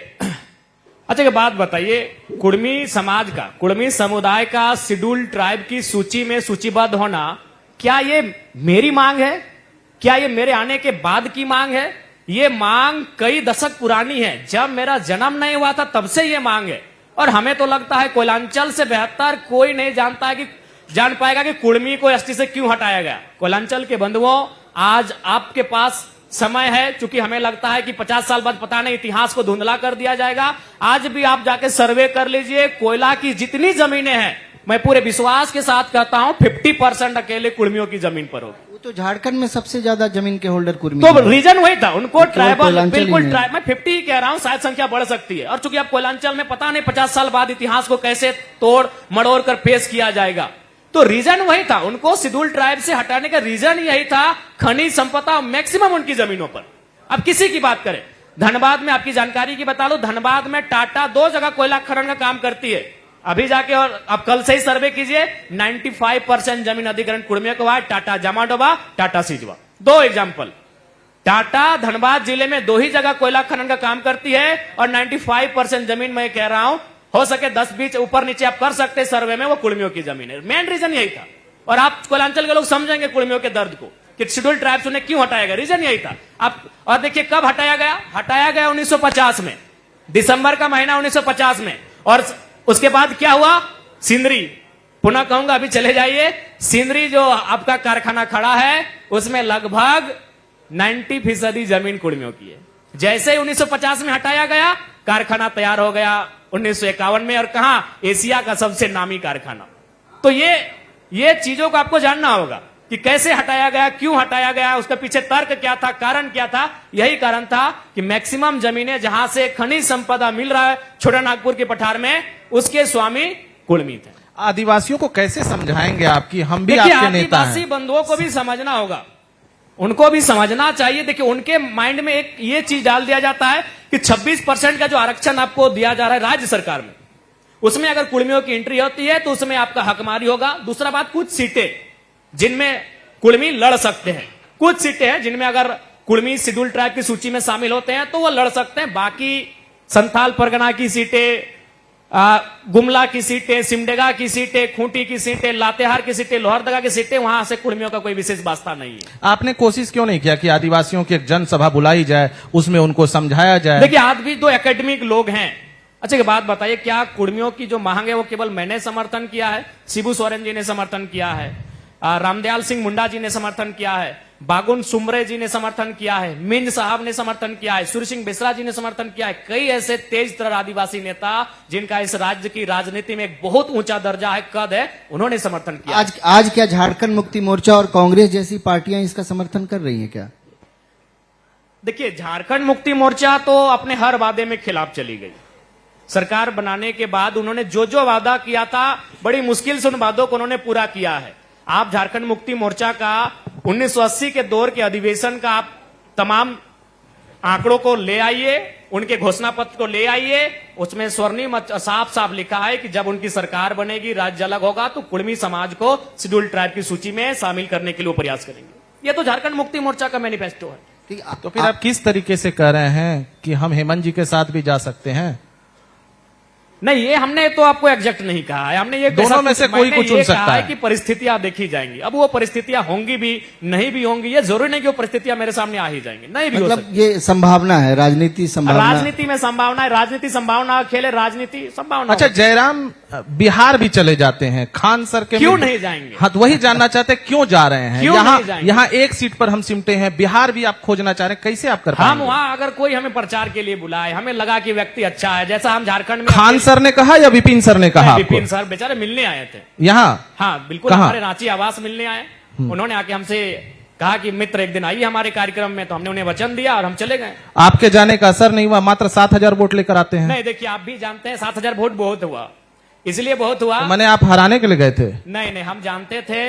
अच्छा एक बात बताइए, कुर्मी समाज का, कुर्मी समुदाय का शेड्यूल ट्राइब की सूची में सूचीबद्ध होना, क्या ये मेरी मांग है? क्या ये मेरे आने के बाद की मांग है? ये मांग कई दशक पुरानी है, जब मेरा जन्म नहीं हुआ था तब से ये मांग है। और हमें तो लगता है कोयलांचल से बेहतर कोई नहीं जान पाएगा कि कुर्मी को एसटी से क्यों हटाया गया। कोयलांचल के बंधुओं, आज आपके पास समय है, क्योंकि हमें लगता है कि 50 साल बाद पता नहीं इतिहास को धुंधला कर दिया जाएगा। आज भी आप जाके सर्वे कर लीजिए, कोयला की जितनी जमीनें हैं, मैं पूरे विश्वास के साथ कहता हूं 50% अकेले कुर्मियों की जमीन पर होगी। वो तो झारखंड में सबसे ज्यादा जमीन के होल्डर कुर्मी, तो रीजन वही था, उनको ट्राइबल, बिल्कुल ट्राइब, मैं 50 ही कह रहा हूं, शायद संख्या बढ़ सकती है। और चूंकि आप कोयलांचल में पता नहीं 50 साल बाद इतिहास को कैसे तोड़ मड़ोड़ कर पेश किया जाएगा, तो रीजन वही था, उनको शेड्यूल ट्राइब से हटाने का रीजन यही था, खनिज संपदा मैक्सिमम उनकी जमीनों पर। अब किसी की बात करें, धनबाद में आपकी जानकारी की बता लो, धनबाद में टाटा 2 जगह कोयला खनन का काम करती है। अभी जाके और अब कल से ही सर्वे कीजिए, 95% जमीन अधिग्रहण कुर्मियों को है, टाटा जमाडोबा, टाटा सिजवा। 2 एग्जाम्पल, टाटा धनबाद जिले में 2 ही जगह कोयला खनन का काम करती है और 95% जमीन मैं कह रहा हूं, हो सके 10-20 ऊपर नीचे आप कर सकते सर्वे में, वो कुर्मियों की जमीन है। मेन रीजन यही था। और आप कोयलांचल के लोग समझेंगे कुर्मियों के दर्द को कि शेड्यूल ट्राइब्स उन्हें क्यों हटाया गया, रीजन यही था। अब और देखिए कब हटाया गया 1950 में, दिसंबर का महीना 1950 में। और उसके बाद क्या हुआ, सिंदरी, पुनः कहूंगा अभी चले जाइए, सिंदरी जो आपका कारखाना खड़ा है उसमें लगभग 90% जमीन कुड़मियों की है। जैसे ही 1950 में हटाया गया, कारखाना तैयार हो गया 1951 में, और कहां, एशिया का सबसे नामी कारखाना। तो ये चीजों को आपको जानना होगा कि कैसे हटाया गया, क्यों हटाया गया, उसके पीछे तर्क क्या था, कारण क्या था। यही कारण था कि मैक्सिमम जमीनें जहां से खनिज संपदा मिल रहा है छोटा नागपुर के पठार में, उसके स्वामी कुड़मी थे। आदिवासियों को कैसे समझाएंगे आप कि हम भी देखिए, आपके नेता आदिवासी हैं? बंधुओं को भी समझना होगा, उनको भी समझना चाहिए। देखिए, उनके माइंड में एक ये चीज डाल दिया जाता है कि 26% का जो आरक्षण आपको दिया जा रहा है राज्य सरकार में, उसमें अगर कुड़मियों की एंट्री होती है तो उसमें आपका हकमारी होगा। दूसरा बात, कुछ सीटें जिनमें कुड़मी लड़ सकते हैं, कुछ सीटें हैं जिनमें अगर कुड़मी शेड्यूल ट्राइब की सूची में शामिल होते हैं तो वो लड़ सकते हैं। बाकी संथाल परगना की सीटें, गुमला की सीटें, सिमडेगा की सीटें, खूंटी की सीटें, लातेहार की सीटें, लोहरदगा की सीटें, वहां से कुड़मियों का कोई विशेष वास्ता नहीं है। आपने कोशिश क्यों नहीं किया कि आदिवासियों की एक जनसभा बुलाई जाए, उसमें उनको समझाया जाए? देखिए, आज भी दो एकेडमिक लोग हैं। अच्छा, एक बात बताइए, क्या कुड़मियों की जो मांग है वो केवल मैंने समर्थन किया है, शिबू सोरेन जी ने समर्थन किया है, रामदयाल सिंह मुंडा जी ने समर्थन किया है, बागुन सुमरे जी ने समर्थन किया है, मिंज साहब ने समर्थन किया है, सूर्य सिंह बेसरा जी ने समर्थन किया है। कई ऐसे तेज तरह आदिवासी नेता जिनका इस राज्य की राजनीति में एक बहुत ऊंचा दर्जा है, कद है, उन्होंने समर्थन किया। आज क्या झारखंड मुक्ति मोर्चा और कांग्रेस जैसी पार्टियां इसका समर्थन कर रही हैं क्या? देखिए, झारखंड मुक्ति मोर्चा तो अपने हर वादे में खिलाफ चली गई। सरकार बनाने के बाद उन्होंने जो जो वादा किया था, बड़ी मुश्किल से उन वादों को उन्होंने पूरा किया है। आप झारखंड मुक्ति मोर्चा का 1980 के दौर के अधिवेशन का आप तमाम आंकड़ों को ले आइए, उनके घोषणा पत्र को ले आइए, उसमें स्वर्णिम साफ साफ लिखा है कि जब उनकी सरकार बनेगी, राज्य अलग होगा, तो कुड़मी समाज को शेड्यूल ट्राइब की सूची में शामिल करने के लिए वो प्रयास करेंगे। ये तो झारखंड मुक्ति मोर्चा का मैनिफेस्टो है। तो फिर आप किस तरीके से कह रहे हैं कि हम हेमंत जी के साथ भी जा सकते हैं? नहीं, ये हमने तो आपको एग्जैक्ट नहीं कहा है। हमने ये दोनों में से कोई को चुन सकता है कि परिस्थितियां देखी जाएंगी। अब वो परिस्थितियां होंगी भी, नहीं भी होंगी, ये जरूरी नहीं कि वो परिस्थितियां मेरे सामने आ ही जाएंगी, नहीं भी हो मतलब सकती। ये संभावना है, राजनीति संभावना, राजनीति में संभावना है, राजनीति संभावना खेले, राजनीति संभावना। अच्छा, जयराम बिहार भी चले जाते हैं, खान सर के क्यों नहीं जाएंगे? हाँ, तो वही जानना चाहते हैं क्यों जा रहे हैं? क्यों नहीं जाएंगे? यहाँ एक सीट पर हम सिमटे हैं, बिहार भी आप खोजना चाह रहे हैं, कैसे आप कर हम पाएंगे? वहां अगर कोई हमें प्रचार के लिए बुलाए, हमें लगा कि व्यक्ति अच्छा है, जैसा हम झारखंड में खान सर ने कहा या विपिन सर ने कहा? विपिन सर बेचारे मिलने आए थे यहाँ? हाँ बिल्कुल, कहाँ? हमारे रांची आवास मिलने आए। उन्होंने आके हमसे कहा कि मित्र एक दिन आइए हमारे कार्यक्रम में, तो हमने उन्हें वचन दिया और हम चले गए। आपके जाने का असर नहीं हुआ, मात्र 7,000 वोट लेकर आते हैं। नहीं, देखिए, आप भी जानते हैं 7,000 वोट बहुत हुआ, इसलिए बहुत हुआ। तो मैंने आप हराने के लिए गए थे? नहीं, हम जानते थे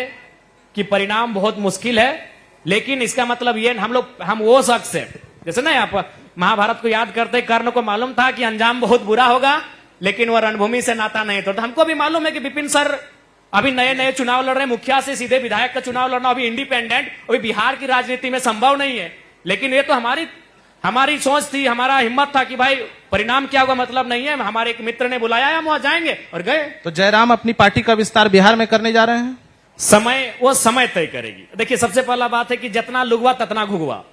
कि परिणाम बहुत मुश्किल है, लेकिन इसका मतलब ये हम वो शख्स है, जैसे ना आप महाभारत को याद करते, कर्ण को मालूम था कि अंजाम बहुत बुरा होगा, लेकिन वह रणभूमि से नाता नहीं तोड़ता। हमको भी मालूम है कि विपिन सर अभी नए नए चुनाव लड़ रहे हैं, मुखिया से सीधे विधायक का चुनाव लड़ना, अभी इंडिपेंडेंट, अभी बिहार की राजनीति में संभव नहीं है। लेकिन ये तो हमारी सोच थी, हमारा हिम्मत था कि भाई परिणाम क्या होगा मतलब नहीं है। हमारे एक मित्र ने बुलाया, हम वहां जाएंगे और गए। तो जयराम अपनी पार्टी का विस्तार बिहार में करने जा रहे हैं? वो समय तय करेगी। देखिए, सबसे पहला बात है कि जितना लुगवा ततना घुगवा,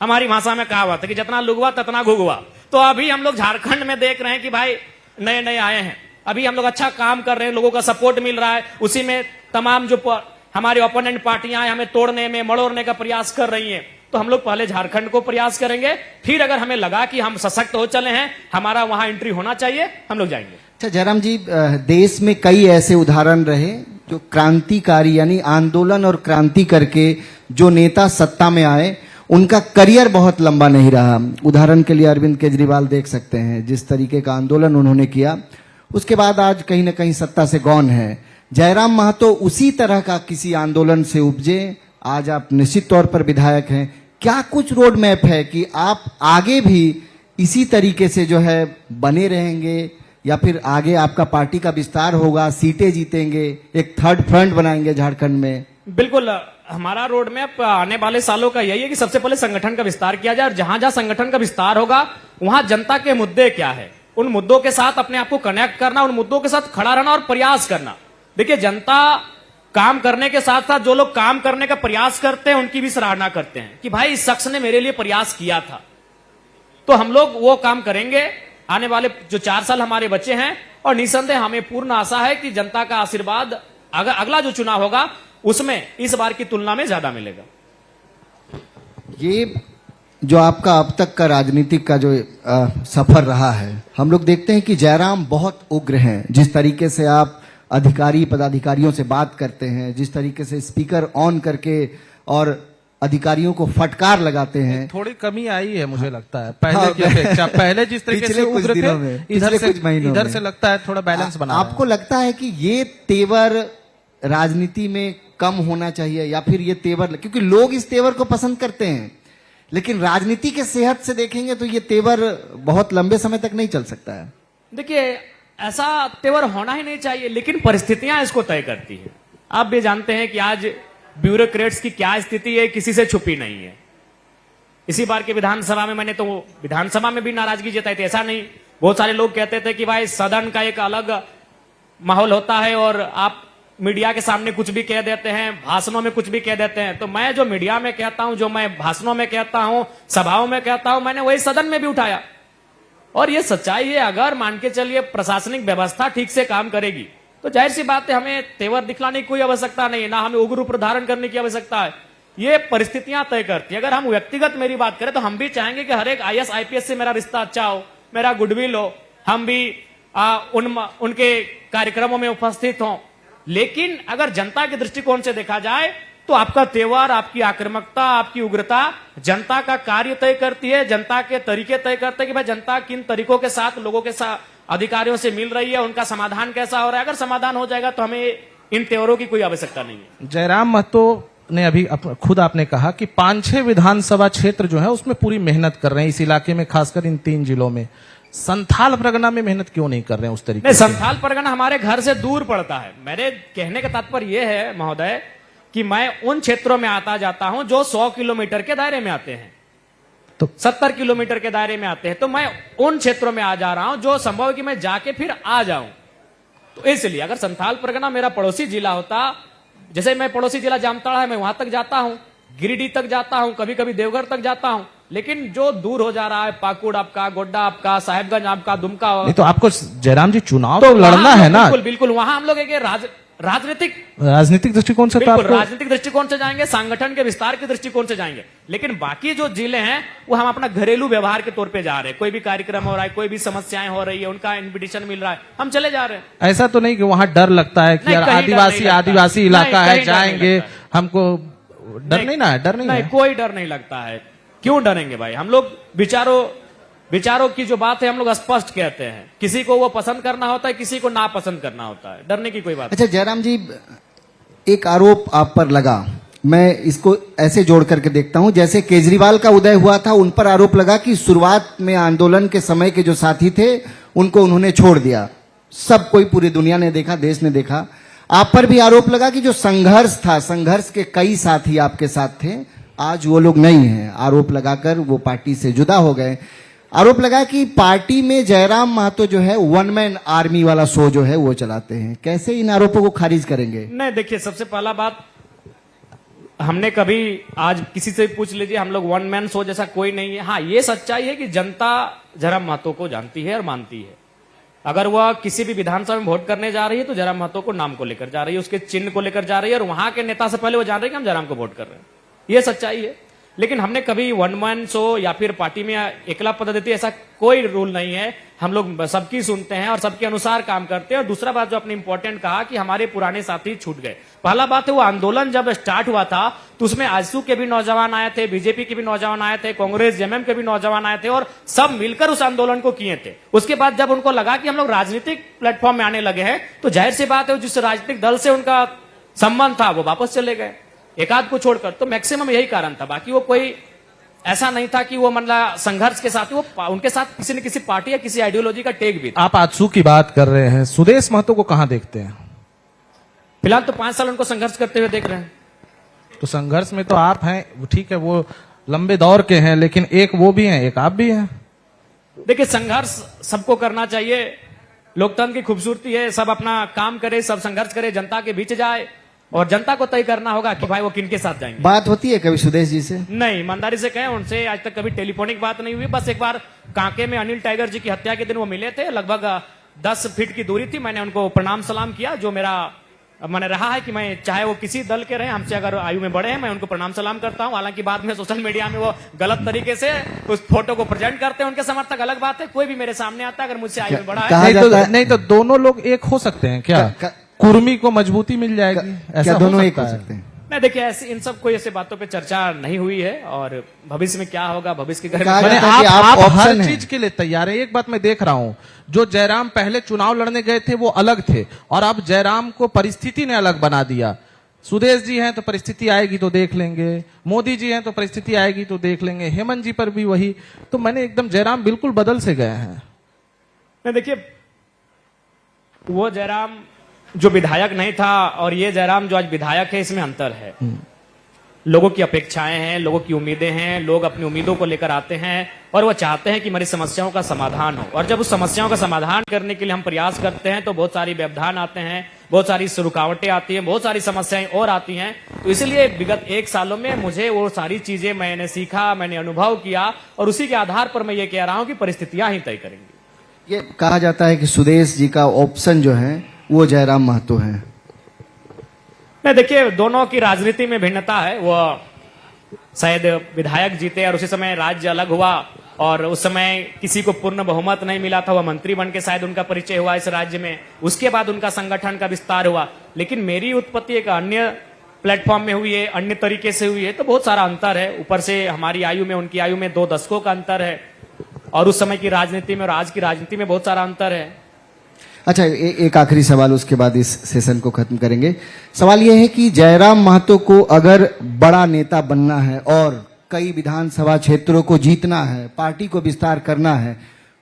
हमारी भाषा में कहावत है कि जितना लुगवा ततना घुगवा। तो अभी हम लोग झारखंड में देख रहे हैं कि भाई नए नए आए हैं, अभी हम लोग अच्छा काम कर रहे हैं, लोगों का सपोर्ट मिल रहा है, उसी में तमाम जो हमारे ओपोनेंट पार्टियां हैं हमें तोड़ने में, मड़ोड़ने का प्रयास कर रही हैं। तो हम लोग पहले झारखंड को प्रयास करेंगे, फिर अगर हमें लगा कि हम सशक्त हो चले हैं, हमारा वहां एंट्री होना चाहिए, हम लोग जाएंगे। अच्छा जयराम जी, देश में कई ऐसे उदाहरण रहे जो क्रांतिकारी यानी आंदोलन और क्रांति करके जो नेता सत्ता में आए, उनका करियर बहुत लंबा नहीं रहा। उदाहरण के लिए अरविंद केजरीवाल देख सकते हैं, जिस तरीके का आंदोलन उन्होंने किया, उसके बाद आज कहीं ना कहीं सत्ता से गौन है। जयराम महतो उसी तरह का किसी आंदोलन से उपजे, आज आप निश्चित तौर पर विधायक हैं। क्या कुछ रोड मैप है कि आप आगे भी इसी तरीके से जो है बने रहेंगे, या फिर आगे आपका पार्टी का विस्तार होगा, सीटें जीतेंगे, एक थर्ड फ्रंट बनाएंगे झारखंड में? बिल्कुल, हमारा रोड मैप आने वाले सालों का यही है कि सबसे पहले संगठन का विस्तार किया जाए, और जहां जहां संगठन का विस्तार होगा वहां जनता के मुद्दे क्या है, उन मुद्दों के साथ अपने आप को कनेक्ट करना, उन मुद्दों के साथ खड़ा रहना और प्रयास करना। देखिए, जनता काम करने के साथ साथ जो लोग काम करने का प्रयास करते हैं उनकी भी सराहना करते हैं कि भाई इस शख्स ने मेरे लिए प्रयास किया था। तो हम लोग वो काम करेंगे आने वाले जो 4 साल हमारे बचे हैं, और निसंदेह हमें पूर्ण आशा है कि जनता का आशीर्वाद अगला जो चुनाव होगा उसमें इस बार की तुलना में ज्यादा मिलेगा। ये जो आपका अब तक का राजनीतिक का जो सफर रहा है, हम लोग देखते हैं कि जयराम बहुत उग्र हैं। जिस तरीके से आप अधिकारी पदाधिकारियों से बात करते हैं, जिस तरीके से स्पीकर ऑन करके और अधिकारियों को फटकार लगाते हैं, थोड़ी कमी आई है मुझे लगता है पहले की अपेक्षा। पहले जिस तरीके से उग्र थे, इधर से लगता है थोड़ा बैलेंस बना। आपको लगता है कि ये तेवर राजनीति में कम होना चाहिए, या फिर ये तेवर, क्योंकि लोग इस तेवर को पसंद करते हैं, लेकिन राजनीति के सेहत से देखेंगे तो ये तेवर बहुत लंबे समय तक नहीं चल सकता है। देखिए, ऐसा तेवर होना ही नहीं चाहिए, लेकिन परिस्थितियां इसको तय करती है। आप भी जानते हैं कि आज ब्यूरोक्रेट्स की क्या स्थिति है, किसी से छुपी नहीं है। इसी बार के विधानसभा में मैंने तो विधानसभा में भी नाराजगी जताई थी, ऐसा नहीं। बहुत सारे लोग कहते थे कि भाई सदन का एक अलग माहौल होता है और आप मीडिया के सामने कुछ भी कह देते हैं, भाषणों में कुछ भी कह देते हैं। तो मैं जो मीडिया में कहता हूं, जो मैं भाषणों में कहता हूं, सभाओं में कहता हूं, मैंने वही सदन में भी उठाया। और ये सच्चाई है। अगर मान के चलिए प्रशासनिक व्यवस्था ठीक से काम करेगी तो जाहिर सी बात है हमें तेवर दिखलाने की कोई आवश्यकता नहीं है, ना हमें उग्र रूप धारण करने की आवश्यकता है। ये परिस्थितियां तय करती है। अगर हम व्यक्तिगत मेरी बात करें तो हम भी चाहेंगे कि हर एक IAS IPS से मेरा रिश्ता अच्छा हो, मेरा गुडविल हो, हम भी उनके कार्यक्रमों में उपस्थित हों। लेकिन अगर जनता के दृष्टिकोण से देखा जाए तो आपका तेवर, आपकी आक्रामकता, आपकी उग्रता जनता का कार्य तय करती है, जनता के तरीके तय करते हैं कि भाई जनता किन तरीकों के साथ लोगों के साथ अधिकारियों से मिल रही है, उनका समाधान कैसा हो रहा है। अगर समाधान हो जाएगा तो हमें इन तेवरों की कोई आवश्यकता नहीं है। जयराम महतो ने अभी खुद आपने कहा कि 5-6 विधानसभा क्षेत्र जो है उसमें पूरी मेहनत कर रहे हैं, इस इलाके में खासकर इन 3 जिलों में। संथाल परगना में मेहनत क्यों नहीं कर रहे हैं उस तरीके से? संथाल परगना हमारे घर से दूर पड़ता है। मेरे कहने का तात्पर्य यह है महोदय कि मैं उन क्षेत्रों में आता जाता हूं जो 100 किलोमीटर के दायरे में आते हैं, तो 70 किलोमीटर के दायरे में आते हैं। तो मैं उन क्षेत्रों में आ जा रहा हूं जो संभव है कि मैं जाके फिर आ जाऊं। तो इसलिए अगर संथाल परगना मेरा पड़ोसी जिला होता, जैसे मैं पड़ोसी जिला जामताड़ा है, मैं वहां तक जाता हूं, गिरिडीह तक जाता हूं, कभी कभी देवघर तक जाता हूं। लेकिन जो दूर हो जा रहा है, पाकुड़ आपका, गोड्डा आपका, साहेबगंज आपका, दुमका, नहीं तो आपको जयराम जी चुनाव तो लड़ना है ना। बिल्कुल बिल्कुल, वहां हम लोग एक राजनीतिक दृष्टिकोण से, बिल्कुल राजनीतिक दृष्टिकोण से जाएंगे, संगठन के विस्तार के दृष्टिकोण से जाएंगे। लेकिन बाकी जो जिले हैं वो हम अपना घरेलू व्यवहार के तौर पे जा रहे हैं। कोई भी कार्यक्रम हो रहा है, कोई भी समस्याएं हो रही है, उनका इन्विटेशन मिल रहा है, हम चले जा रहे हैं। ऐसा तो नहीं कि वहां डर लगता है कि यार आदिवासी इलाका है, जाएंगे, हमको डर नहीं ना है? डर नहीं, कोई डर नहीं लगता है। क्यों डरेंगे भाई? हम लोग विचारों की जो बात है हम लोग स्पष्ट कहते हैं। किसी को वो पसंद करना होता है, किसी को नापसंद करना होता है। डरने की कोई बात अच्छा जयराम जी, एक आरोप आप पर लगा, मैं इसको ऐसे जोड़ करके देखता हूं, जैसे केजरीवाल का उदय हुआ था, उन पर आरोप लगा कि शुरुआत में आंदोलन के समय के जो साथी थे उनको उन्होंने छोड़ दिया। सब कोई, पूरी दुनिया ने देखा, देश ने देखा। आप पर भी आरोप लगा कि जो संघर्ष था, संघर्ष के कई साथी आपके साथ थे, आज वो लोग नहीं हैं। आरोप लगाकर वो पार्टी से जुदा हो गए। आरोप लगा कि पार्टी में जयराम महतो जो है 1 मैन आर्मी वाला शो जो है वो चलाते हैं। कैसे इन आरोपों को खारिज करेंगे? नहीं, देखिए, सबसे पहला बात, हमने कभी, आज किसी से पूछ लीजिए, हम लोग 1 मैन शो जैसा कोई नहीं है। हाँ, ये सच्चाई है कि जनता जयराम महतो को जानती है और मानती है। अगर वह किसी भी विधानसभा में वोट करने जा रही है तो जयराम महतो को नाम को लेकर जा रही है, उसके चिन्ह को लेकर जा रही है, और वहां के नेता से पहले वो जान रहे हैं कि हम जयराम को वोट कर रहे हैं। ये सच्चाई है। लेकिन हमने कभी 1 मैन शो या फिर पार्टी में एकला पद्धति, ऐसा कोई रूल नहीं है। हम लोग सबकी सुनते हैं और सबके अनुसार काम करते हैं। और दूसरा बात जो आपने इंपॉर्टेंट कहा कि हमारे पुराने साथी छूट गए। पहला बात है, वो आंदोलन जब स्टार्ट हुआ था तो उसमें आजसू के भी नौजवान आए थे, बीजेपी के भी नौजवान आए थे, कांग्रेस जेएमएम के भी नौजवान आए थे, और सब मिलकर उस आंदोलन को किए थे। उसके बाद जब उनको लगा कि हम लोग राजनीतिक प्लेटफॉर्म में आने लगे हैं तो जाहिर सी बात है जिस राजनीतिक दल से उनका संबंध था वो वापस चले गए, एक आध को छोड़कर। तो मैक्सिमम यही कारण था। बाकी वो कोई ऐसा नहीं था कि वो मतलब संघर्ष के साथ, वो उनके साथ किसी न किसी पार्टी या किसी आइडियोलॉजी का टेक भी था। आप आजसू की बात कर रहे हैं, सुदेश महतो को कहां देखते हैं? फिलहाल तो 5 साल उनको संघर्ष करते हुए देख रहे हैं। तो संघर्ष में तो आप हैं, ठीक है, वो लंबे दौर के हैं, लेकिन एक वो भी हैं, एक आप भी हैं। देखिए, संघर्ष सबको करना चाहिए, लोकतंत्र की खूबसूरती है। सब अपना काम करे, सब संघर्ष करे, जनता के बीच जाए। और जनता को तय करना होगा कि भाई वो किनके साथ जाएंगे। बात होती है कभी सुदेश जी से? नहीं, ईमानदारी से कहें, उनसे आज तक कभी टेलीफोनिक बात नहीं हुई। बस एक बार कांके में अनिल टाइगर जी की हत्या के दिन वो मिले थे, लगभग 10 फीट की दूरी थी। मैंने उनको प्रणाम सलाम किया। जो मेरा मैंने रहा है कि मैं चाहे वो किसी दल के रहे, हमसे अगर आयु में बड़े हैं, मैं उनको प्रणाम सलाम करता हूं। हालांकि बाद में सोशल मीडिया में वो गलत तरीके से उस फोटो को प्रेजेंट करते हैं, उनके समर्थक अलग बात है। कोई भी मेरे सामने आता है अगर मुझसे आयु में बड़ा है, कहा नहीं जाता तो, है- नहीं तो दोनों लोग एक हो सकते हैं क्या? कुर्मी को मजबूती मिल जाएगी, ऐसा क्या हो दोनों एक सकता हो है? सकते हैं? नहीं देखिए, ऐसी इन सब कोई ऐसे बातों पे चर्चा नहीं हुई है। और भविष्य में क्या होगा, भविष्य के घर कहा में जाता मैंने है कि आप आप हर ऑप्शन हैं। चीज के लिए तैयार है। एक बात मैं देख रहा हूं, जो जयराम पहले चुनाव लड़ने गए थे वो अलग थे, और अब जयराम को परिस्थिति ने अलग बना दिया। सुदेश जी हैं तो परिस्थिति आएगी तो देख लेंगे, मोदी जी हैं तो परिस्थिति आएगी तो देख लेंगे, हेमंत जी पर भी वही। तो मैंने एकदम जयराम बिल्कुल बदल से गए हैं। नहीं देखिए, वो जयराम जो विधायक नहीं था और ये जयराम जो आज विधायक है, इसमें अंतर है। लोगों की अपेक्षाएं हैं, लोगों की उम्मीदें हैं, लोग अपनी उम्मीदों को लेकर आते हैं और वो चाहते हैं कि हमारी समस्याओं का समाधान हो। और जब उस समस्याओं का समाधान करने के लिए हम प्रयास करते हैं तो बहुत सारी व्यवधान आते हैं, बहुत सारी रुकावटें आती हैं, बहुत सारी समस्याएं और आती हैं। तो इसलिए विगत 1 सालों में मुझे वो सारी चीजें मैंने सीखा, मैंने अनुभव किया, और उसी के आधार पर मैं ये कह रहा हूं कि परिस्थितियां ही तय करेंगी। ये कहा जाता है कि सुदेश जी का ऑप्शन जो है वो जयराम महतो है। नहीं देखिए, दोनों की राजनीति में भिन्नता है। वो शायद विधायक जीते और उसी समय राज्य अलग हुआ, और उस समय किसी को पूर्ण बहुमत नहीं मिला था। वह मंत्री बन के शायद उनका परिचय हुआ इस राज्य में, उसके बाद उनका संगठन का विस्तार हुआ। लेकिन मेरी उत्पत्ति एक अन्य प्लेटफॉर्म में हुई है, अन्य तरीके से हुई है। तो बहुत सारा अंतर है। ऊपर से हमारी आयु में उनकी आयु में 2 दशकों का अंतर है, और उस समय की राजनीति में और आज की राजनीति में बहुत सारा अंतर है। अच्छा, एक आखिरी सवाल, उसके बाद इस सेशन को खत्म करेंगे। सवाल यह है कि जयराम महतो को अगर बड़ा नेता बनना है और कई विधानसभा क्षेत्रों को जीतना है, पार्टी को विस्तार करना है,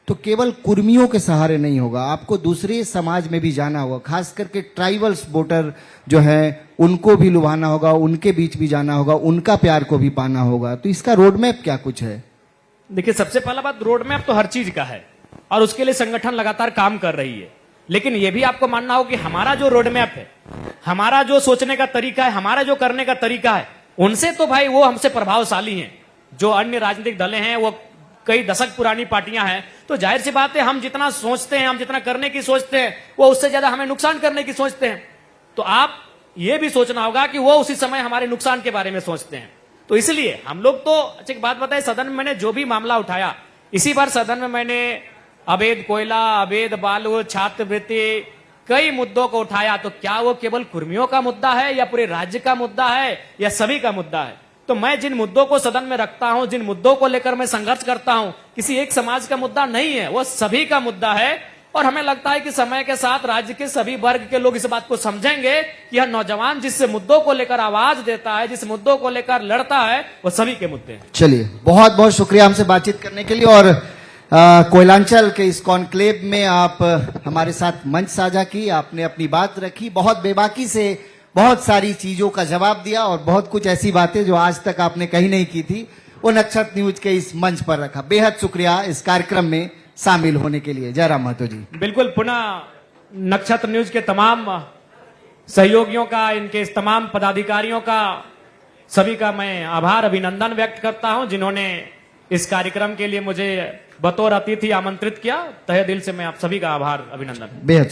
तो केवल कुर्मियों के सहारे नहीं होगा, आपको दूसरे समाज में भी जाना होगा। खास करके ट्राइबल्स वोटर जो है उनको भी लुभाना होगा, उनके बीच भी जाना होगा, उनका प्यार को भी पाना होगा। तो इसका रोड मैप क्या कुछ है? देखिए, सबसे पहला बात, रोड मैप तो हर चीज का है और उसके लिए संगठन लगातार काम कर रही है। लेकिन यह भी आपको मानना हो कि हमारा जो रोड मैप है, हमारा जो सोचने का तरीका है, हमारा जो करने का तरीका है, उनसे तो भाई वो हमसे प्रभावशाली हैं। जो अन्य राजनीतिक दलें हैं वो कई दशक पुरानी पार्टियां हैं। तो जाहिर सी बात है, हम जितना सोचते हैं, हम जितना करने की सोचते हैं, वो उससे ज्यादा हमें नुकसान करने की सोचते हैं। तो आप ये भी सोचना होगा कि वो उसी समय हमारे नुकसान के बारे में सोचते हैं। तो इसलिए हम लोग तो, अच्छा एक बात बताए, सदन में मैंने जो भी मामला उठाया, इसी बार सदन में मैंने अवैध कोयला, अवैध बालू, छात्रवृत्ति, कई मुद्दों को उठाया। तो क्या वो केवल कुर्मियों का मुद्दा है या पूरे राज्य का मुद्दा है या सभी का मुद्दा है? तो मैं जिन मुद्दों को सदन में रखता हूं, जिन मुद्दों को लेकर मैं संघर्ष करता हूं, किसी एक समाज का मुद्दा नहीं है, वो सभी का मुद्दा है। और हमें लगता है कि समय के साथ राज्य के सभी वर्ग के लोग इस बात को समझेंगे कि यह नौजवान जिस मुद्दों को लेकर आवाज देता है, जिस मुद्दों को लेकर लड़ता है, वो सभी के मुद्दे हैं। चलिए, बहुत बहुत शुक्रिया हमसे बातचीत करने के लिए। और कोयलांचल के इस कॉन्क्लेव में आप हमारे साथ मंच साझा की, आपने अपनी बात रखी, बहुत बेबाकी से बहुत सारी चीजों का जवाब दिया, और बहुत कुछ ऐसी बातें जो आज तक आपने कहीं नहीं की थी वो नक्षत्र न्यूज के इस मंच पर रखा। बेहद शुक्रिया इस कार्यक्रम में शामिल होने के लिए। जयराम महतो जी। बिल्कुल, पुनः नक्षत्र न्यूज के तमाम सहयोगियों का, इनके तमाम पदाधिकारियों का, सभी का मैं आभार अभिनंदन व्यक्त करता हूं, जिन्होंने इस कार्यक्रम के लिए मुझे बतौर अतिथि आमंत्रित किया। तहे दिल से मैं आप सभी का आभार अभिनंदन। बेहद